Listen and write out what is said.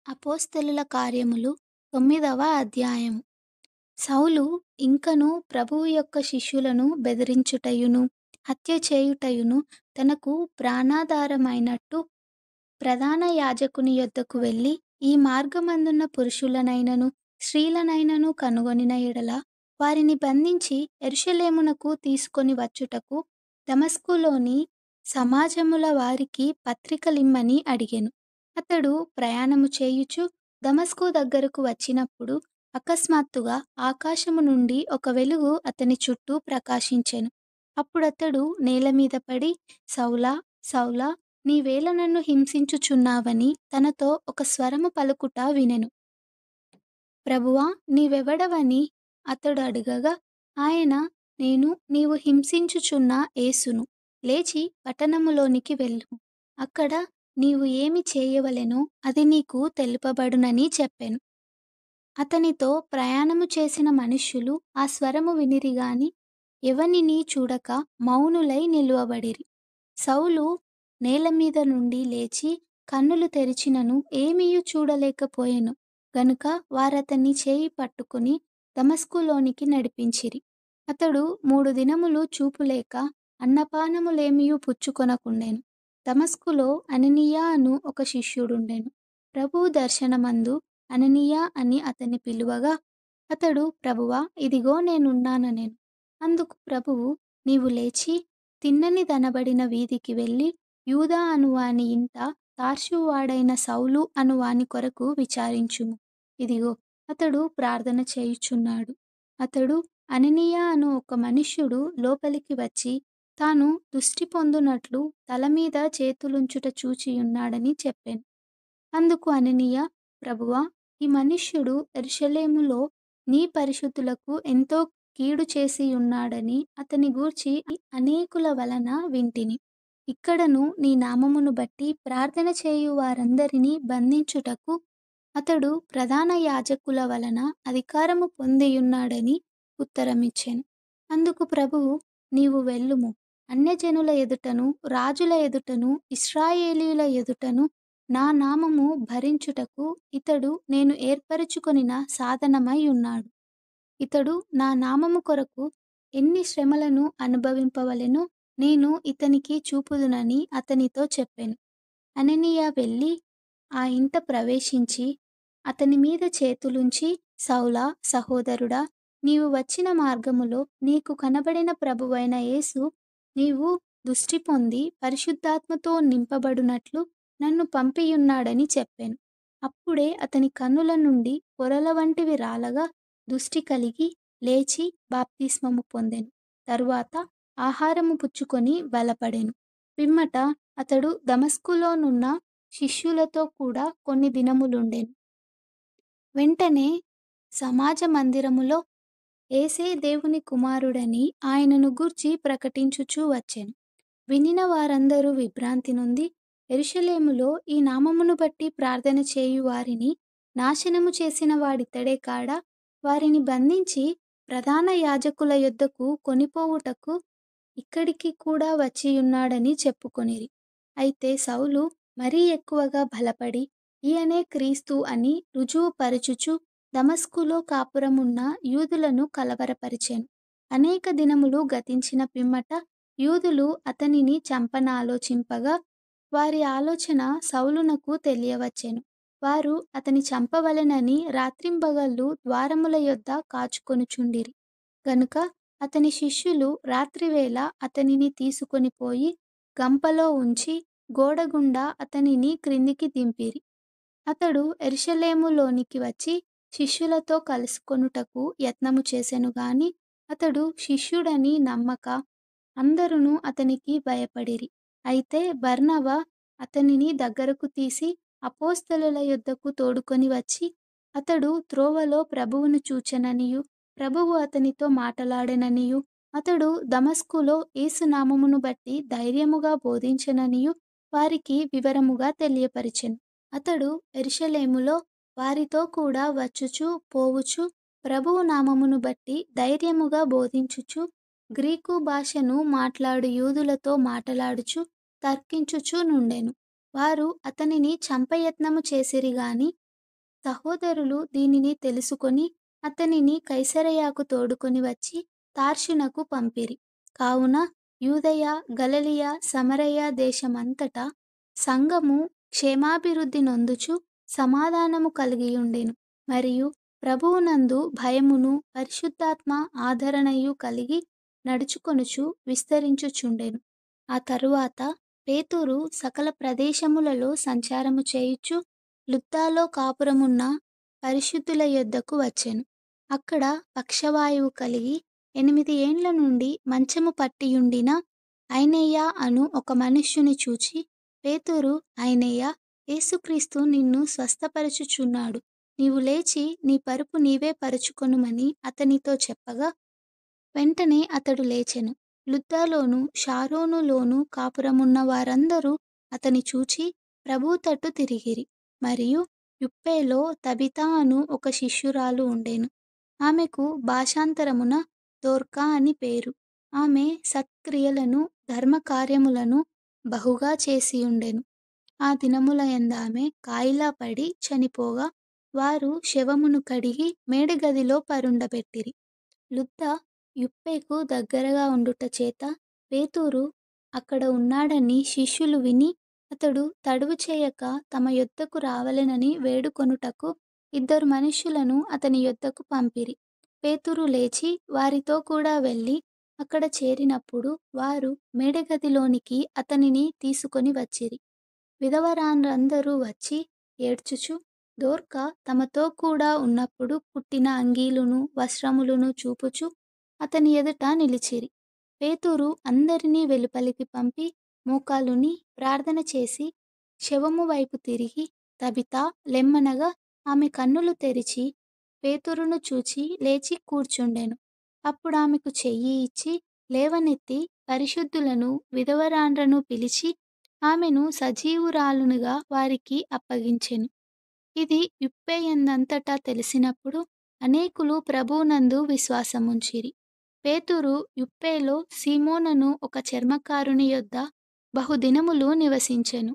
అపోస్తలుల కార్యములు 9వ అధ్యాయము. సౌలు ఇంకనూ ప్రభువు యొక్క శిష్యులను బెదిరించుటయును, హత్య చేయుటయును తనకు ప్రాణాధారమైనట్టు ప్రధాన యాజకుని యొద్దకు వెళ్ళి, ఈ మార్గమందున్న పురుషులనైనను స్త్రీలనైనను కనుగొనిన ఎడల వారిని బంధించి యెరూషలేమునకు తీసుకొని వచ్చుటకు దమస్కులోని సమాజముల వారికి పత్రికలిమ్మని అడిగెను. అతడు ప్రయాణము చేయుచు దమస్కు దగ్గరకు వచ్చినప్పుడు అకస్మాత్తుగా ఆకాశము నుండి ఒక వెలుగు అతని చుట్టూ ప్రకాశించెను. అప్పుడతడు నేలమీద పడి, సౌలా, సౌలా, నీవేల నన్ను హింసించుచున్నావని తనతో ఒక స్వరము పలుకుట వినెను. ప్రభువా, నీవెవడవని అతడు అడగగా, ఆయన, నేను నీవు హింసించుచున్న యేసును. లేచి పట్టణములోనికి వెళ్ళుము. అక్కడ నీవు ఏమి చేయవలెనో అది నీకు తెలుపబడునని చెప్పెను. అతనితో ప్రయాణము చేసిన మనుష్యులు ఆ స్వరము వినిరిగాని ఎవనినీ చూడక మౌనులై నిలువబడిరి. సౌలు నేలమీద నుండి లేచి కన్నులు తెరిచినను ఏమీయూ చూడలేకపోయెను గనుక వారతన్ని చేయి పట్టుకుని దమస్కులోనికి నడిపించిరి. అతడు 3 దినములు చూపులేక అన్నపానములేమియూ పుచ్చుకొనకుండెను. దమస్కులో అననీయ అను ఒక శిష్యుడుండెను. ప్రభువు దర్శనమందు అననీయ అని అతన్ని పిలువగా, అతడు, ప్రభువా, ఇదిగో నేనున్నాననెను. అందుకు ప్రభువు, నీవు లేచి తిన్నని దనబడిన వీధికి వెళ్ళి యూదా అనువాని ఇంట తార్సువాడైన సౌలు అనువాని కొరకు విచారించుము. ఇదిగో అతడు ప్రార్థన చేయుచున్నాడు. అతడు అననీయ అను ఒక మనుష్యుడు లోపలికి వచ్చి తాను దృష్టి పొందునట్లు తలమీద చేతులుంచుట చూచియున్నాడని చెప్పెను. అందుకు అననీయ, ప్రభువా, ఈ మనుష్యుడు యెరూషలేములో నీ పరిశుద్ధులకు ఎంతో కీడు చేసియున్నాడని అతని గూర్చి అనేకుల వలన వింటిని. ఇక్కడను నీ నామమును బట్టి ప్రార్థన చేయు వారందరినీ బంధించుటకు అతడు ప్రధాన యాజకుల వలన అధికారము పొందియున్నాడని ఉత్తరమిచ్చెను. అందుకు ప్రభువు, నీవు వెళ్ళుము. అన్యజనుల ఎదుటను రాజుల ఎదుటను ఇశ్రాయేలీయుల ఎదుటను నా నామము భరించుటకు ఇతడు నేను ఏర్పరచుకొనిన సాధనమై ఉన్నాడు. ఇతడు నా నామము కొరకు ఎన్ని శ్రమలను అనుభవింపవలెనో నేను ఇతనికి చూపుదునని అతనితో చెప్పెను. అననీయ వెళ్ళి ఆ ఇంట ప్రవేశించి అతని మీద చేతులుంచి, సౌలా, సహోదరుడా, నీవు వచ్చిన మార్గములో నీకు కనబడిన ప్రభువైన యేసు నీవు దృష్టి పొంది పరిశుద్ధాత్మతో నింపబడునట్లు నన్ను పంపియున్నాడని చెప్పెను. అప్పుడే అతని కన్నుల నుండి పొరల వంటివి రాలగా దృష్టి కలిగి లేచి బాప్తిస్మము పొందెను. తరువాత ఆహారము పుచ్చుకొని బలపడెను. పిమ్మట అతడు దమస్కులోనున్న శిష్యులతో కూడా కొన్ని దినములుండెను. వెంటనే సమాజ మందిరములో యేసే దేవుని కుమారుడని ఆయనను గూర్చి ప్రకటించుచూ వచ్చెను. వినిన వారందరూ విభ్రాంతి నొంది, యెరూషలేములో ఈ నామమును బట్టి ప్రార్థన చేయు వారిని నాశనము చేసిన వాడితడే కాడా, వారిని బంధించి ప్రధాన యాజకుల యొద్దకు కొనిపోవుటకు ఇక్కడికి కూడా వచ్చియున్నాడని చెప్పుకొనిరి. అయితే సౌలు మరీ ఎక్కువగా బలపడి ఈయనే క్రీస్తు అని రుజువు పరచుచు దమస్కులో కాపురమున్న యూదులను కలవరపరిచెను. అనేక దినములు గతించిన పిమ్మట యూదులు అతనిని చంపనాలోచింపగా వారి ఆలోచన సౌలునకు తెలియవచ్చెను. వారు అతని చంపవలెనని రాత్రింబగళ్ళు ద్వారముల యొద్ద కాచుకొనుచుండిరి. గనుక అతని శిష్యులు రాత్రివేళ అతనిని తీసుకొని పోయి గంపలో ఉంచి గోడగుండా అతనిని క్రిందికి దింపిరి. అతడు యెరూషలేములోనికి వచ్చి శిష్యులతో కలుసుకొనుటకు యత్నము చేసెను గాని అతడు శిష్యుడని నమ్మక అందరును అతనికి భయపడిరి. అయితే బర్నబా అతనిని దగ్గరకు తీసి అపోస్తలుల యొద్దకు తోడుకొని వచ్చి, అతడు త్రోవలో ప్రభువును చూచెననియు ప్రభువు అతనితో మాటలాడెననియు అతడు దమస్కులో యేసు నామమును బట్టి ధైర్యముగా బోధించెననియు వారికి వివరముగా తెలియపరిచెను. అతడు యెరూషలేములో వారితో కూడా వచ్చుచు పోవుచు ప్రభువు నామమును బట్టి ధైర్యముగా బోధించుచు గ్రీకు భాషను మాట్లాడు యూదులతో మాటలాడుచు తర్కించుచు నుండెను. వారు అతనిని చంపయత్నము చేసిరి గాని సహోదరులు దీనిని తెలుసుకొని అతనిని కైసరయకు తోడుకొని వచ్చి తార్షునకు పంపిరి. కావున యూదయ, గలిలయ, సమరయ దేశమంతటా సంఘము క్షేమాభివృద్ధి నొందుచు సమాధానము కలిగియుండెను. మరియు ప్రభువునందు భయమును పరిశుద్ధాత్మ ఆదరణయు కలిగి నడుచుకొనుచు విస్తరించుచుండెను. ఆ తరువాత పేతురు సకల ప్రదేశములలో సంచారము చేయుచు లుద్దలో కాపురమున్న పరిశుద్ధుల యొద్దకు వచ్చెను. అక్కడ పక్షవాయువు కలిగి 8 ఏండ్ల నుండి మంచము పట్టియుండిన ఐనేయ అను ఒక మనుష్యుని చూచి, పేతురు, ఐనేయ, యేసుక్రీస్తు నిన్ను స్వస్థపరచుచున్నాడు. నీవు లేచి నీ పరుపు నీవే పరుచుకొనుమని అతనితో చెప్పగా, వెంటనే అతడు లేచెను. లుద్దలోను షారోనులోను కాపురమున్న వారందరూ అతని చూచి ప్రభువు తట్టు తిరిగిరి. మరియు యొప్పేలో తబిత అను ఒక శిష్యురాలు ఉండెను. ఆమెకు భాషాంతరమున దోర్కా అని పేరు. ఆమె సత్క్రియలను ధర్మకార్యములను బహుగా చేసియుండెను. ఆ దినములయందామె కాయిలా పడి చనిపోగా వారు శవమును కడిగి మేడగదిలో పరుండబెట్టిరి. లుద్ద యొప్పేకు దగ్గరగా ఉండుట చేత పేతురు అక్కడ ఉన్నాడని శిష్యులు విని అతడు తడువు చేయక తమ యొద్దకు రావలెనని వేడుకొనుటకు 2 మనుష్యులను అతని యొద్దకు పంపిరి. పేతురు లేచి వారితో కూడా వెళ్ళి అక్కడ చేరినప్పుడు వారు మేడగదిలోనికి అతనిని తీసుకొని వచ్చిరి. విధవరాండ్రందరూ వచ్చి ఏడ్చుచు దోర్కా తమతో కూడా ఉన్నప్పుడు కుట్టిన అంగీలును వస్త్రములను చూపుచు అతని ఎదుట నిలిచిరి. పేతురు అందరినీ వెలుపలికి పంపి మోకాలుని ప్రార్థన చేసి శవము వైపు తిరిగి తబితా లెమ్మనగా ఆమె కన్నులు తెరిచి పేతురును చూచి లేచి కూర్చుండెను. అప్పుడు ఆమెకు చెయ్యి ఇచ్చి లేవనెత్తి పరిశుద్ధులను విధవరాండ్రను పిలిచి ఆమెను సజీవురాలునుగా వారికి అప్పగించెను. ఇది యొప్పేయందంతటా తెలిసినప్పుడు అనేకులు ప్రభువునందు విశ్వాసముంచిరి. పేతురు యొప్పేలో సీమోనను ఒక చర్మకారుని యొద్ద బహుదినములు నివసించెను.